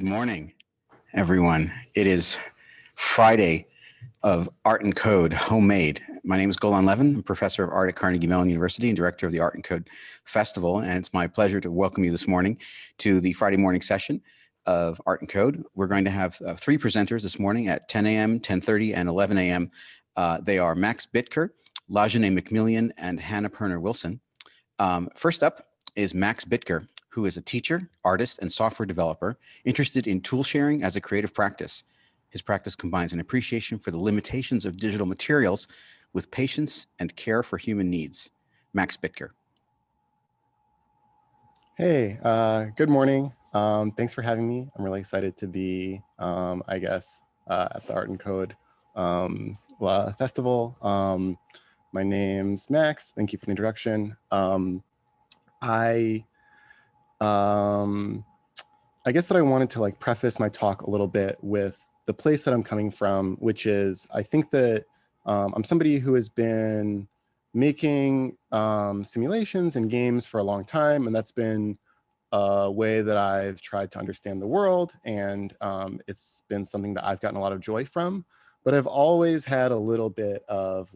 Good morning, everyone. It is Friday of Art and Code Homemade. My name is Golan Levin. I'm professor of art at Carnegie Mellon University and director of the Art and Code Festival. And it's my pleasure to welcome you this morning to the Friday morning session of Art and Code. We're going to have three presenters this morning at 10 a.m., 10:30, and 11 a.m. They are Max Bittker, Lajane McMillian, and Hannah Perner-Wilson. First up is Max Bittker, who is a teacher, artist, and software developer interested in tool sharing as a creative practice. His practice combines an appreciation for the limitations of digital materials with patience and care for human needs. Max Bittker. Hey, good morning. Thanks for having me. I'm really excited to be, at the Art and Code Festival. My name's Max. Thank you for the introduction. I guess that I wanted to preface my talk a little bit with the place that I'm coming from, which is I think that I'm somebody who has been making simulations and games for a long time, and that's been a way that I've tried to understand the world, and it's been something that I've gotten a lot of joy from. But I've always had a little bit of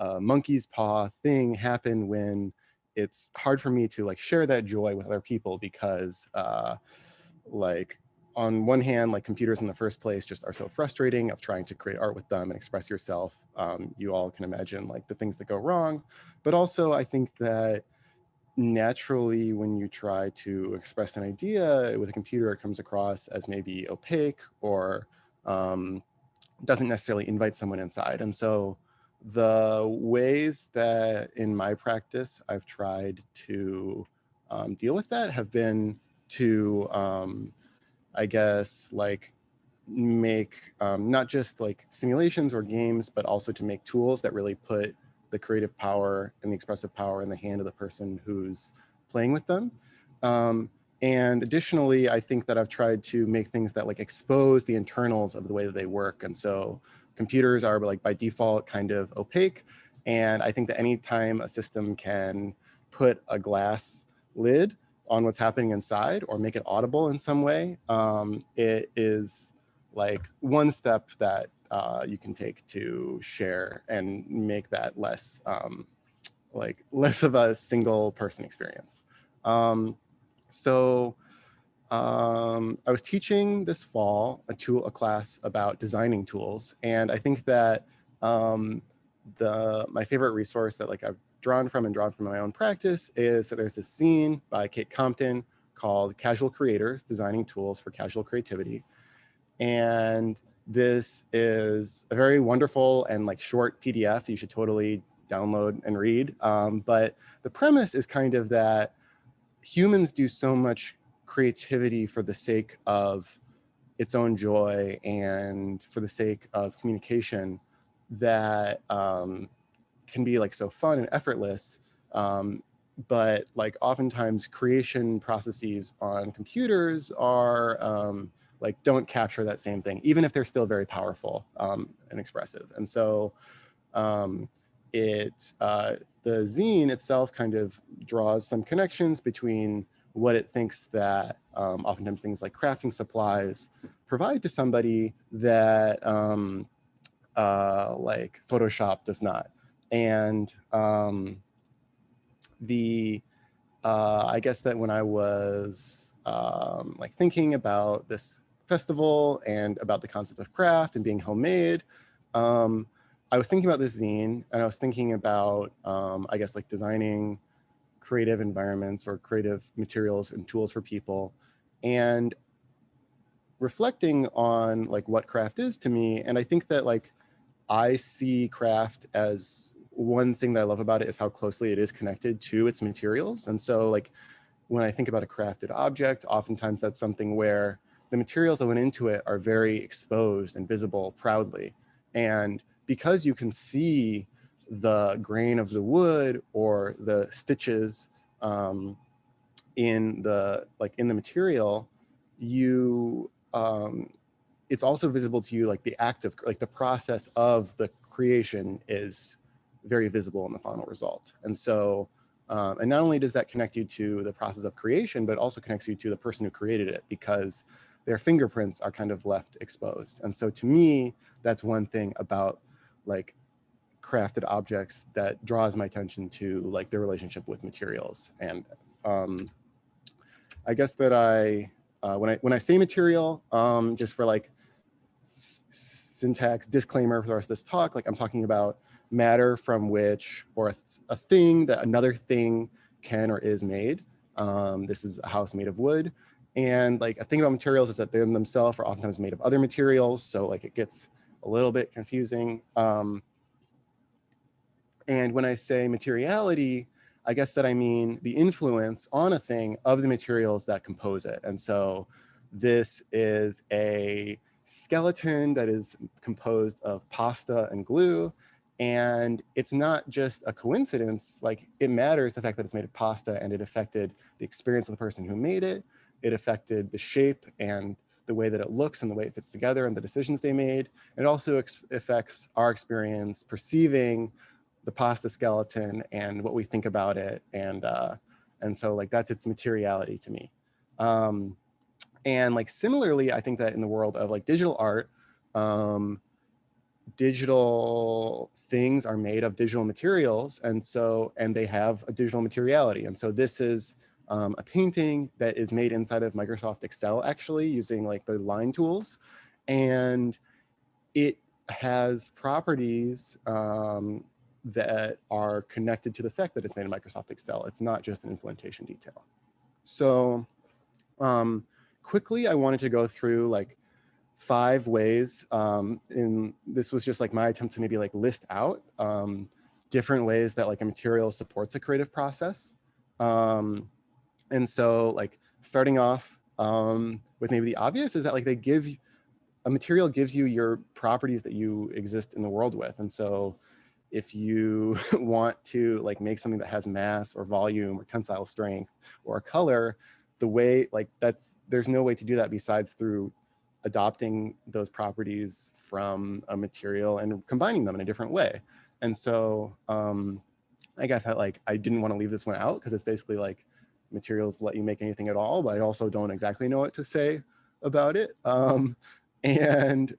a monkey's paw thing happen when it's hard for me to share that joy with other people because on one hand, computers in the first place just are so frustrating of trying to create art with them and express yourself. You all can imagine the things that go wrong, but also I think that naturally when you try to express an idea with a computer, it comes across as maybe opaque or doesn't necessarily invite someone inside. And so the ways that in my practice I've tried to deal with that have been to make not just simulations or games, but also to make tools that really put the creative power and the expressive power in the hand of the person who's playing with them. And additionally, I think that I've tried to make things that expose the internals of the way that they work. And so computers are by default kind of opaque. And I think that anytime a system can put a glass lid on what's happening inside or make it audible in some way, it is one step that you can take to share and make that less less of a single person experience. I was teaching this fall a class about designing tools, and I think that my favorite resource that I've drawn from my own practice is that there's this zine by Kate Compton called Casual Creators: Designing Tools for Casual Creativity. And this is a very wonderful and short PDF that you should totally download and read. But the premise is kind of that humans do so much creativity for the sake of its own joy and for the sake of communication that can be so fun and effortless. But oftentimes creation processes on computers are don't capture that same thing, even if they're still very powerful and expressive. And so the zine itself kind of draws some connections between what it thinks that oftentimes things like crafting supplies provide to somebody that Photoshop does not. And I guess that when I was thinking about this festival and about the concept of craft and being homemade, I was thinking about this zine, and I was thinking about designing creative environments or creative materials and tools for people, and reflecting on what craft is to me. And I think that I see craft as one thing that I love about it is how closely it is connected to its materials. And so when I think about a crafted object, oftentimes that's something where the materials that went into it are very exposed and visible proudly. And because you can see the grain of the wood or the stitches in the material, you it's also visible to you, the act of the process of the creation is very visible in the final result. And so and not only does that connect you to the process of creation, but it also connects you to the person who created it, because their fingerprints are kind of left exposed. And so to me, that's one thing about like crafted objects that draws my attention to like their relationship with materials. And I guess that when I say material, just for like syntax disclaimer for the rest of this talk, like I'm talking about matter from which, or a thing that another thing can or is made. This is a house made of wood. And like a thing about materials is that they themselves are oftentimes made of other materials. So like it gets a little bit confusing. And when I say materiality, I guess that I mean the influence on a thing of the materials that compose it. And so this is a skeleton that is composed of pasta and glue. And it's not just a coincidence, like it matters the fact that it's made of pasta and it affected the experience of the person who made it. It affected the shape and the way that it looks and the way it fits together and the decisions they made. It also affects our experience perceiving the pasta skeleton and what we think about it. And so like that's its materiality to me. And like similarly, I think that in the world of like digital art, digital things are made of digital materials. And they have a digital materiality. And so this is a painting that is made inside of Microsoft Excel, actually using like the line tools. And it has properties that are connected to the fact that it's made in Microsoft Excel. It's not just an implementation detail. So quickly, I wanted to go through like 5 ways. This was just like my attempt to maybe like list out different ways that like a material supports a creative process. And so like starting off with maybe the obvious is that like a material gives you your properties that you exist in the world with. And so if you want to like make something that has mass or volume or tensile strength or color, the way like there's no way to do that besides through adopting those properties from a material and combining them in a different way. And so I guess that like I didn't want to leave this one out because it's basically like materials let you make anything at all, but I also don't exactly know what to say about it. And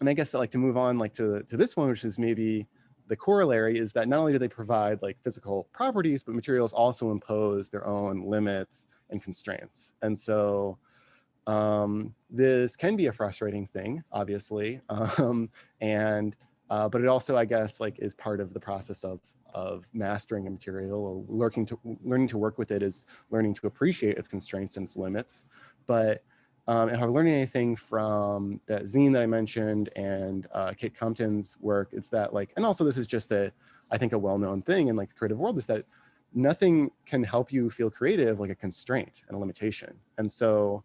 I guess that like to move on like to this one, which is maybe the corollary, is that not only do they provide like physical properties, but materials also impose their own limits and constraints. And so this can be a frustrating thing, obviously. But it also, I guess, like is part of the process of mastering a material or learning to work with it is learning to appreciate its constraints and its limits. But if I'm learning anything from that zine that I mentioned and Kate Compton's work, it's that like, and also this is just I think a well-known thing in like the creative world is that nothing can help you feel creative like a constraint and a limitation. And so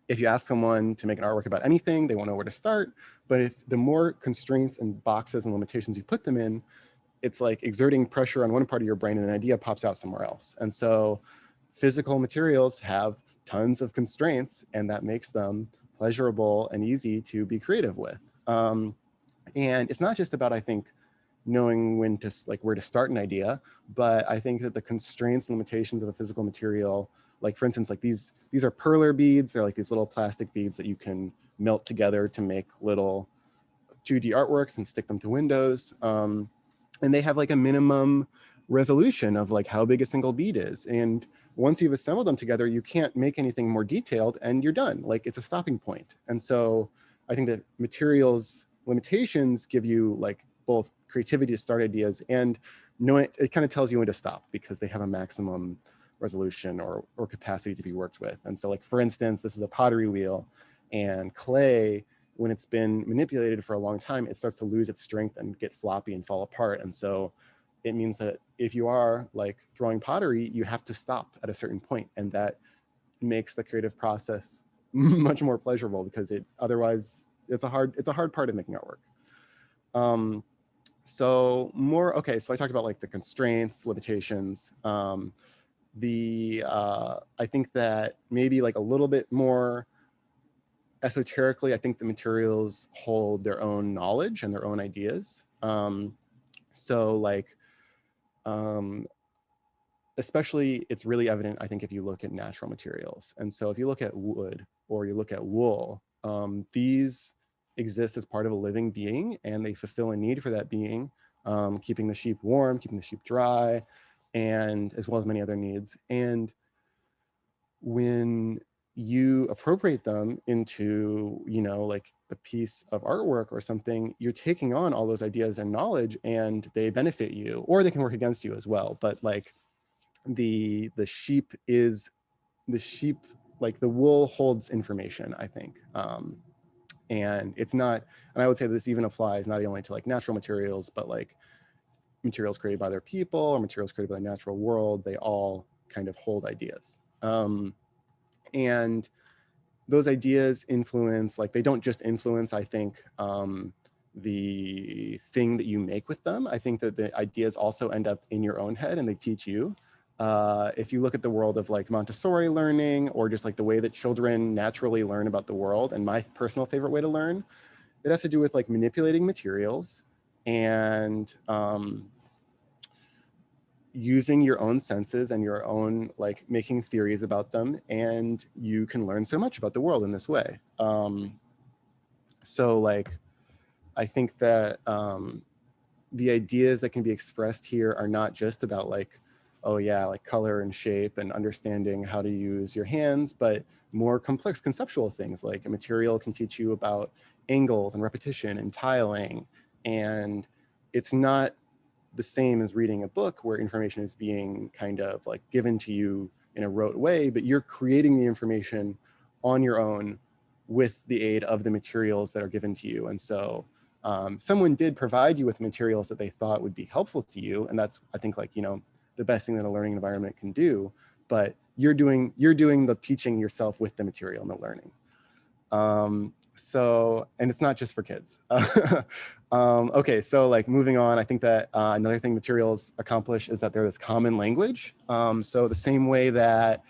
if you ask someone to make an artwork about anything, they won't know where to start. But if the more constraints and boxes and limitations you put them in, it's like exerting pressure on one part of your brain and an idea pops out somewhere else. And so physical materials have tons of constraints, and that makes them pleasurable and easy to be creative with. And it's not just about, I think, knowing when to like where to start an idea, but I think that the constraints and limitations of a physical material, like for instance, like these are perler beads. They're like these little plastic beads that you can melt together to make little 2D artworks and stick them to windows. And they have like a minimum resolution of like how big a single bead is. And once you've assembled them together, you can't make anything more detailed and you're done. Like it's a stopping point. And so I think that materials limitations give you like both creativity to start ideas and knowing it kind of tells you when to stop because they have a maximum resolution or capacity to be worked with. And so like, for instance, this is a pottery wheel and clay, when it's been manipulated for a long time, it starts to lose its strength and get floppy and fall apart. And so it means that if you are like throwing pottery, you have to stop at a certain point, and that makes the creative process much more pleasurable because otherwise it's a hard part of making artwork. So I talked about like the constraints, limitations. I think that maybe like a little bit more esoterically, I think the materials hold their own knowledge and their own ideas. So like, especially it's really evident, I think, if you look at natural materials. And so if you look at wood or you look at wool, these exist as part of a living being, and they fulfill a need for that being, keeping the sheep warm, keeping the sheep dry, and as well as many other needs. And when you appropriate them into, you know, like a piece of artwork or something, you're taking on all those ideas and knowledge, and they benefit you, or they can work against you as well. But like the sheep is the sheep, like the wool holds information, I think. And it's not, and I would say this even applies not only to like natural materials, but like materials created by other people or materials created by the natural world. They all kind of hold ideas. And those ideas influence, like they don't just influence, I think, the thing that you make with them. I think that the ideas also end up in your own head and they teach you. If you look at the world of like Montessori learning, or just like the way that children naturally learn about the world, and my personal favorite way to learn, it has to do with like manipulating materials and using your own senses and your own, like making theories about them, and you can learn so much about the world in this way. So like, I think that the ideas that can be expressed here are not just about like, oh yeah, like color and shape and understanding how to use your hands, but more complex conceptual things. Like a material can teach you about angles and repetition and tiling. And it's not the same as reading a book where information is being kind of like given to you in a rote way, but you're creating the information on your own with the aid of the materials that are given to you. And so someone did provide you with materials that they thought would be helpful to you. And that's, I think, like, you know, the best thing that a learning environment can do, but you're doing the teaching yourself with the material and the learning. So, and it's not just for kids. Okay, so like moving on, I think that another thing materials accomplish is that they're this common language. So the same way that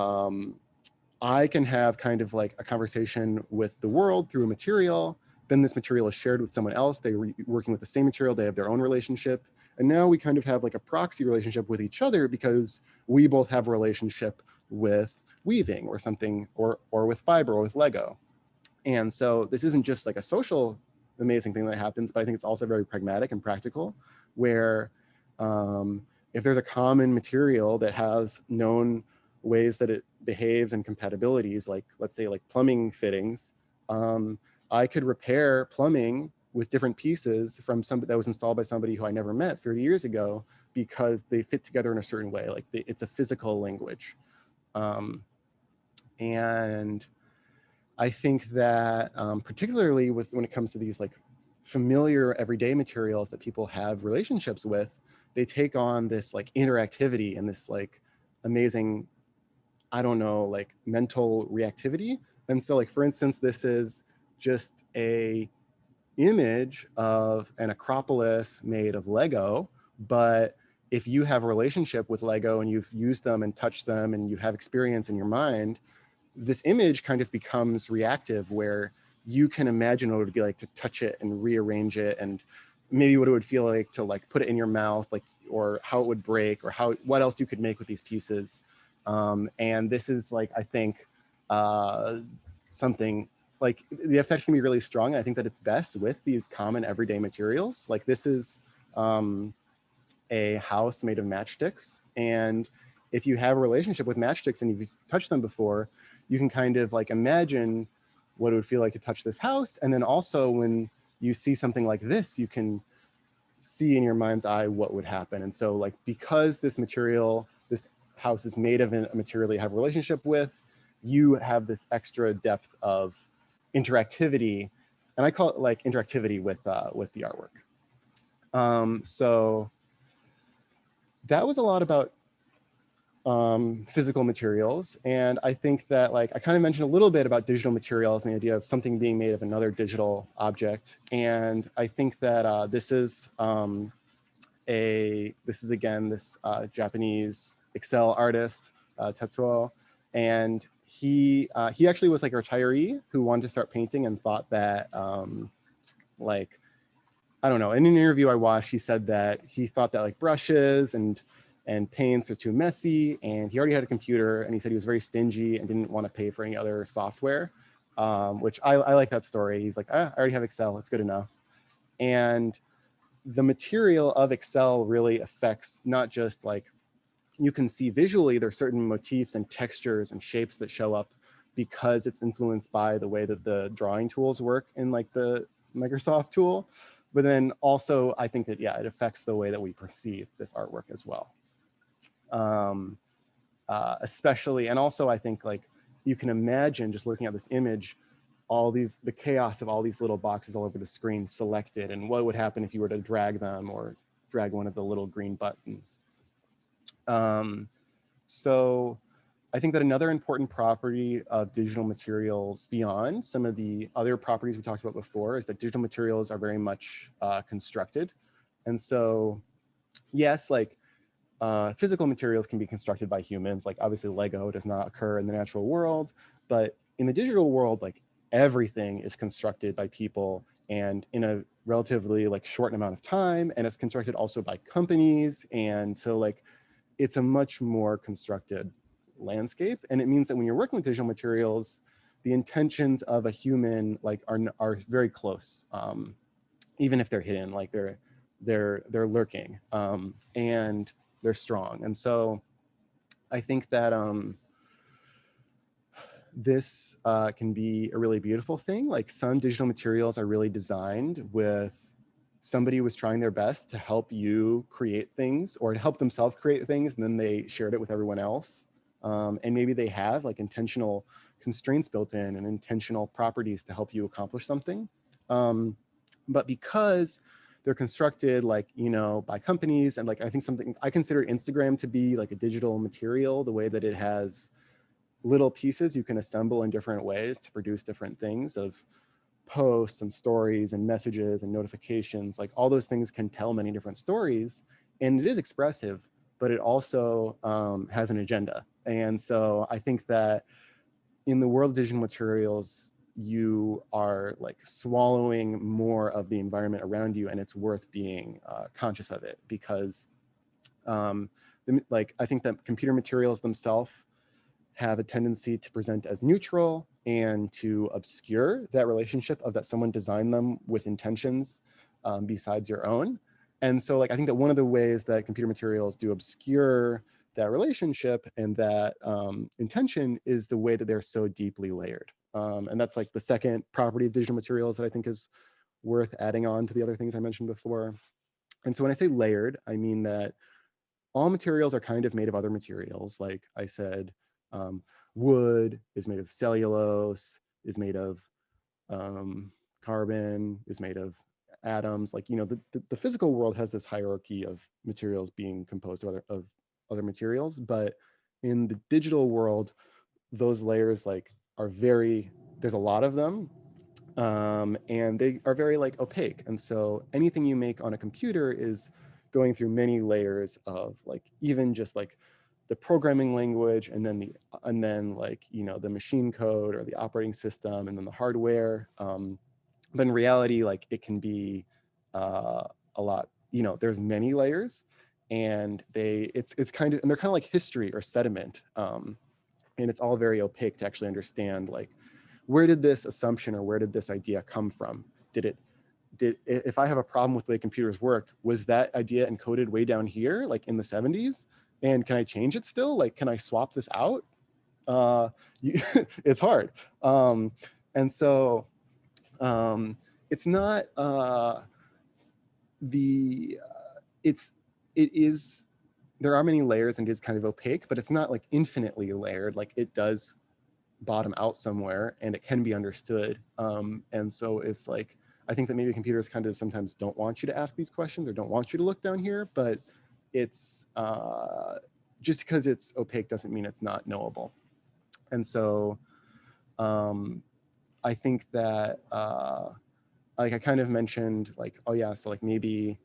I can have kind of like a conversation with the world through a material, then this material is shared with someone else. They're working with the same material, they have their own relationship. And now we kind of have like a proxy relationship with each other because we both have a relationship with weaving or something, or with fiber or with Lego. And so this isn't just like a social amazing thing that happens, but I think it's also very pragmatic and practical, where if there's a common material that has known ways that it behaves and compatibilities, like let's say like plumbing fittings, I could repair plumbing with different pieces from somebody that was installed by somebody who I never met 30 years ago, because they fit together in a certain way. Like it's a physical language. And I think that particularly when it comes to these like familiar everyday materials that people have relationships with, they take on this like interactivity and this like amazing, I don't know, like mental reactivity. And so like, for instance, this is just a image of an Acropolis made of Lego, but if you have a relationship with Lego and you've used them and touched them and you have experience in your mind, this image kind of becomes reactive, where you can imagine what it would be like to touch it and rearrange it, and maybe what it would feel like to like put it in your mouth, like, or how it would break, or what else you could make with these pieces. And this is like, I think something like the effect can be really strong. I think that it's best with these common everyday materials. Like this is a house made of matchsticks. And if you have a relationship with matchsticks and you've touched them before, you can kind of like imagine what it would feel like to touch this house. And then also when you see something like this, you can see in your mind's eye what would happen. And so like, because this material, this house is made of a material you have a relationship with, you have this extra depth of interactivity. And I call it like interactivity with the artwork. So that was a lot about physical materials. And I think that like, I kind of mentioned a little bit about digital materials and the idea of something being made of another digital object. And I think that this is again, this Japanese Excel artist, Tetsuo. And he actually was like a retiree who wanted to start painting and thought that like, I don't know, in an interview I watched, he said that he thought that like brushes and and paints are too messy, and he already had a computer, and he said he was very stingy and didn't want to pay for any other software, which I like that story. He's like, I already have Excel, it's good enough. And the material of Excel really affects not just like, you can see visually there's certain motifs and textures and shapes that show up because it's influenced by the way that the drawing tools work in like the Microsoft tool. But then also I think that, yeah, it affects the way that we perceive this artwork as well. Especially, and also I think like you can imagine just looking at this image, the chaos of all these little boxes all over the screen selected, and what would happen if you were to drag them or drag one of the little green buttons. So I think that another important property of digital materials beyond some of the other properties we talked about before is that digital materials are very much constructed. And so, yes, like physical materials can be constructed by humans. Like obviously Lego does not occur in the natural world, but in the digital world, like everything is constructed by people and in a relatively like short amount of time. And it's constructed also by companies. And so like, it's a much more constructed landscape. And it means that when you're working with digital materials, the intentions of a human like are very close, even if they're hidden, like they're lurking, and they're strong. And so I think that this can be a really beautiful thing. Like some digital materials are really designed with somebody was trying their best to help you create things or to help themselves create things, and then they shared it with everyone else. And maybe they have like intentional constraints built in and intentional properties to help you accomplish something. But because they're constructed like, you know, by companies, and like I think something, I consider Instagram to be like a digital material, the way that it has little pieces you can assemble in different ways to produce different things of posts and stories and messages and notifications. Like all those things can tell many different stories, and it is expressive, but it also has an agenda. And so I think that in the world of digital materials, you are like swallowing more of the environment around you, and it's worth being conscious of it, because like I think that computer materials themselves have a tendency to present as neutral and to obscure that relationship of that someone designed them with intentions besides your own. And so like, I think that one of the ways that computer materials do obscure that relationship and that intention is the way that they're so deeply layered. And that's like the second property of digital materials that I think is worth adding on to the other things I mentioned before. And so when I say layered, I mean that all materials are kind of made of other materials. Like I said, wood is made of cellulose, is made of carbon, is made of atoms. Like, you know, the physical world has this hierarchy of materials being composed of other materials, but in the digital world, those layers like are there's a lot of them, and they are very like opaque. And so anything you make on a computer is going through many layers of like, even just like the programming language, and then like, you know, the machine code or the operating system, and then the hardware. But in reality, like it can be a lot, you know, there's many layers, and it's kind of, and they're kind of like history or sediment. And it's all very opaque to actually understand, like, where did this assumption or where did this idea come from? If I have a problem with the way computers work, was that idea encoded way down here, like in the 70s? And can I change it still? Like, can I swap this out? It's hard. And so it's not it is, there are many layers and it is kind of opaque, but it's not like infinitely layered. Like it does bottom out somewhere and it can be understood. And so it's like, I think that maybe computers kind of sometimes don't want you to ask these questions or don't want you to look down here, but it's just because it's opaque doesn't mean it's not knowable. And so I think that like I kind of mentioned, like, oh yeah, so like maybe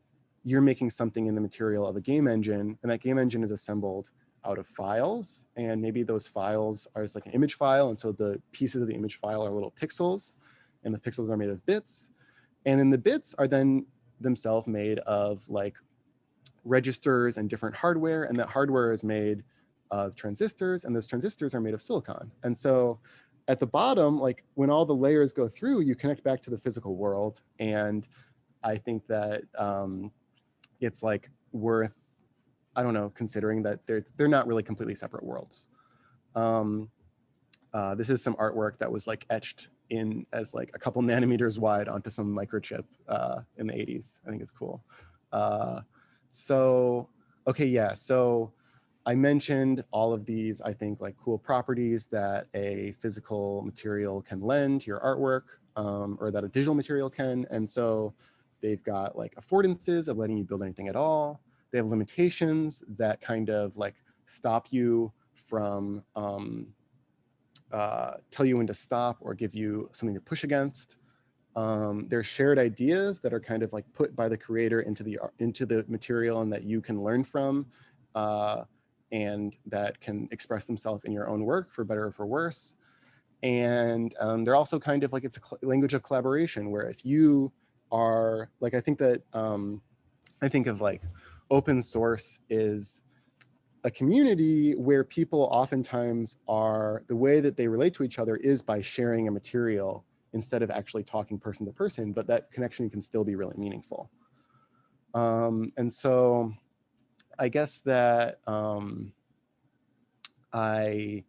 you're making something in the material of a game engine, and that game engine is assembled out of files, and maybe those files are just like an image file, and so the pieces of the image file are little pixels, and the pixels are made of bits, and then the bits are then themselves made of like registers and different hardware, and that hardware is made of transistors, and those transistors are made of silicon. And so at the bottom, like when all the layers go through, you connect back to the physical world. And I think that it's like worth, I don't know, considering that they're not really completely separate worlds. This is some artwork that was like etched in as like a couple nanometers wide onto some microchip in the 80s. I think it's cool. So, okay, yeah. So I mentioned all of these, I think, like cool properties that a physical material can lend to your artwork, or that a digital material can. And so they've got like affordances of letting you build anything at all. They have limitations that kind of like stop you from, tell you when to stop or give you something to push against. There's shared ideas that are kind of like put by the creator into the material and that you can learn from, and that can express themselves in your own work for better or for worse. And they're also kind of like, it's a language of collaboration, where if you are like, I think that I think of like open source is a community where people oftentimes are, the way that they relate to each other is by sharing a material instead of actually talking person to person, but that connection can still be really meaningful. And so I guess that I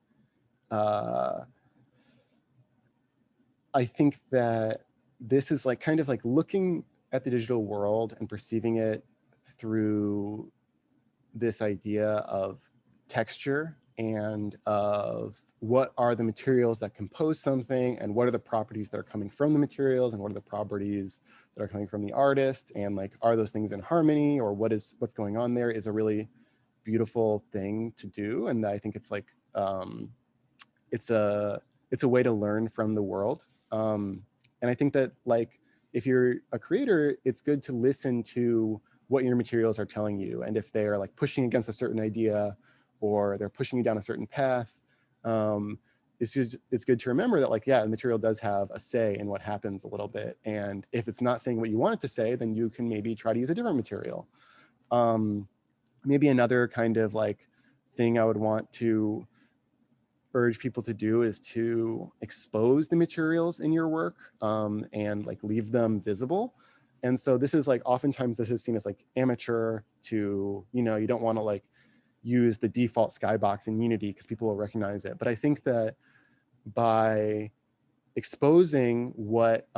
think that this is like kind of like looking at the digital world and perceiving it through this idea of texture and of what are the materials that compose something, and what are the properties that are coming from the materials, and what are the properties that are coming from the artist, and like, are those things in harmony, or what's going on there, is a really beautiful thing to do. And I think it's like it's a way to learn from the world. And I think that like, if you're a creator, it's good to listen to what your materials are telling you. And if they are like pushing against a certain idea, or they're pushing you down a certain path, it's good to remember that like, yeah, the material does have a say in what happens a little bit. And if it's not saying what you want it to say, then you can maybe try to use a different material. Maybe another kind of like thing I would want to urge people to do is to expose the materials in your work, and like leave them visible. And so this is like, oftentimes this is seen as like amateur, to, you know, you don't want to like use the default skybox in Unity because people will recognize it. But I think that by exposing what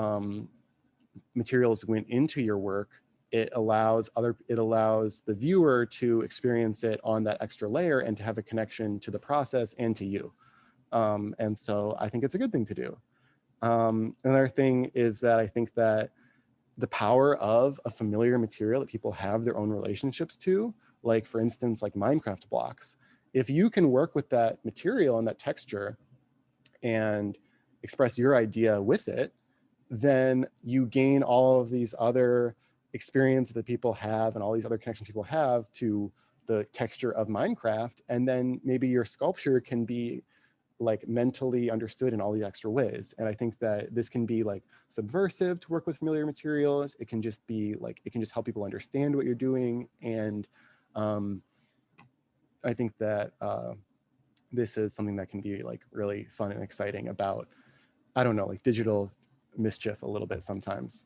materials went into your work, it allows the viewer to experience it on that extra layer and to have a connection to the process and to you. And so I think it's a good thing to do. Another thing is that I think that the power of a familiar material that people have their own relationships to, like for instance, like Minecraft blocks, if you can work with that material and that texture and express your idea with it, then you gain all of these other experiences that people have and all these other connections people have to the texture of Minecraft. And then maybe your sculpture can be like mentally understood in all the extra ways. And I think that this can be like subversive to work with familiar materials. It can just be like, it can just help people understand what you're doing. And I think that this is something that can be like really fun and exciting about, I don't know, like digital mischief a little bit sometimes.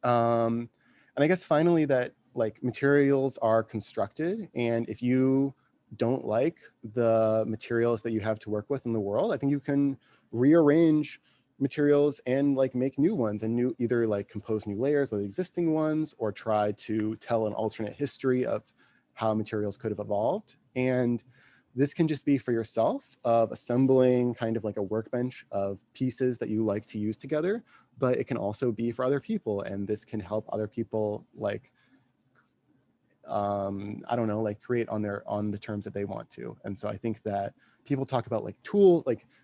And I guess finally that like materials are constructed, and if you don't like the materials that you have to work with in the world, I think you can rearrange materials and like make new ones, and either like compose new layers of the existing ones, or try to tell an alternate history of how materials could have evolved. And this can just be for yourself, of assembling kind of like a workbench of pieces that you like to use together, but it can also be for other people, and this can help other people like I don't know, like create on the terms that they want to. And so I think that people talk about like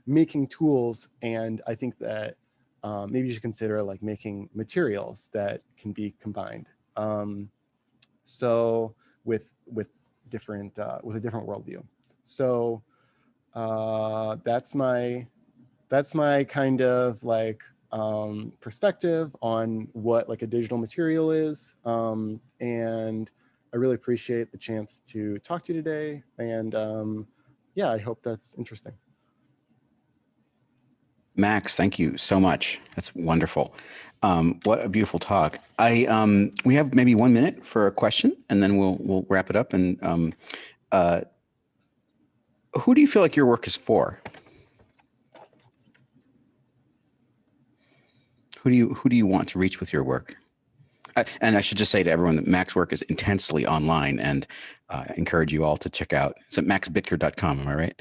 making tools, and I think that maybe you should consider like making materials that can be combined. So with a different worldview. So that's my kind of like perspective on what like a digital material is. And I really appreciate the chance to talk to you today. And yeah, I hope that's interesting. Max, thank you so much. That's wonderful. What a beautiful talk. We have maybe 1 minute for a question, and then we'll wrap it up. And who do you feel like your work is for? Who do you want to reach with your work? And I should just say to everyone that Mac's work is intensely online, and I encourage you all to check out. It's at maxbitker.com. Am I right?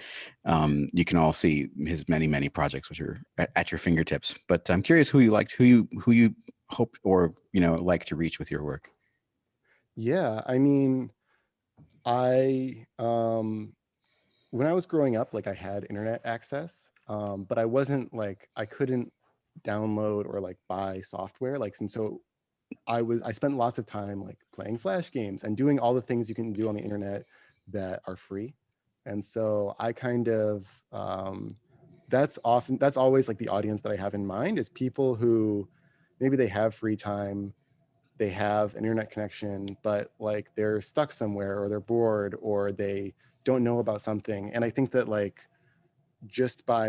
You can all see his many projects, which are at your fingertips. But I'm curious who you liked, who you hoped or like to reach with your work. Yeah, I mean, I when I was growing up, like I had internet access, but I wasn't like I couldn't download or like buy software. Like, and so I spent lots of time like playing Flash games and doing all the things you can do on the internet that are free. And so I kind of that's always like the audience that I have in mind is people who maybe they have free time, they have an internet connection, but like they're stuck somewhere or they're bored or they don't know about something. And I think that like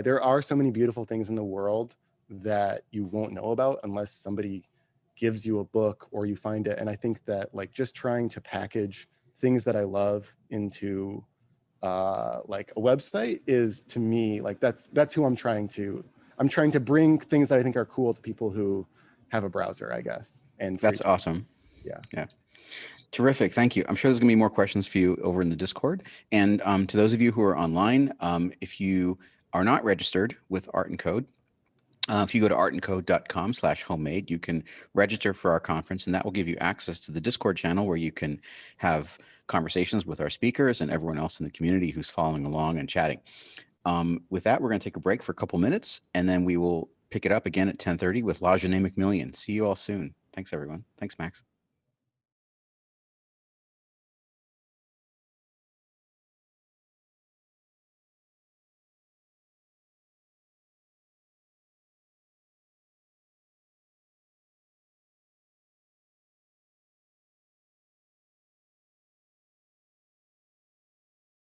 there are so many beautiful things in the world that you won't know about unless somebody gives you a book or you find it. And I think that like just trying to package things that I love into like a website is, to me, like that's who I'm trying to bring things that I think are cool to people who have a browser, I guess. And That's awesome. Yeah. Terrific. Thank you. I'm sure there's going to be more questions for you over in the Discord. And to those of you who are online, if you are not registered with Art and Code, if you go to artandcode.com/homemade, you can register for our conference, and that will give you access to the Discord channel where you can have conversations with our speakers and everyone else in the community who's following along and chatting. With that, we're going to take a break for a couple minutes, and then we will pick it up again at 10:30 with LaJaunie McMillian. See you all soon. Thanks, everyone. Thanks, Max.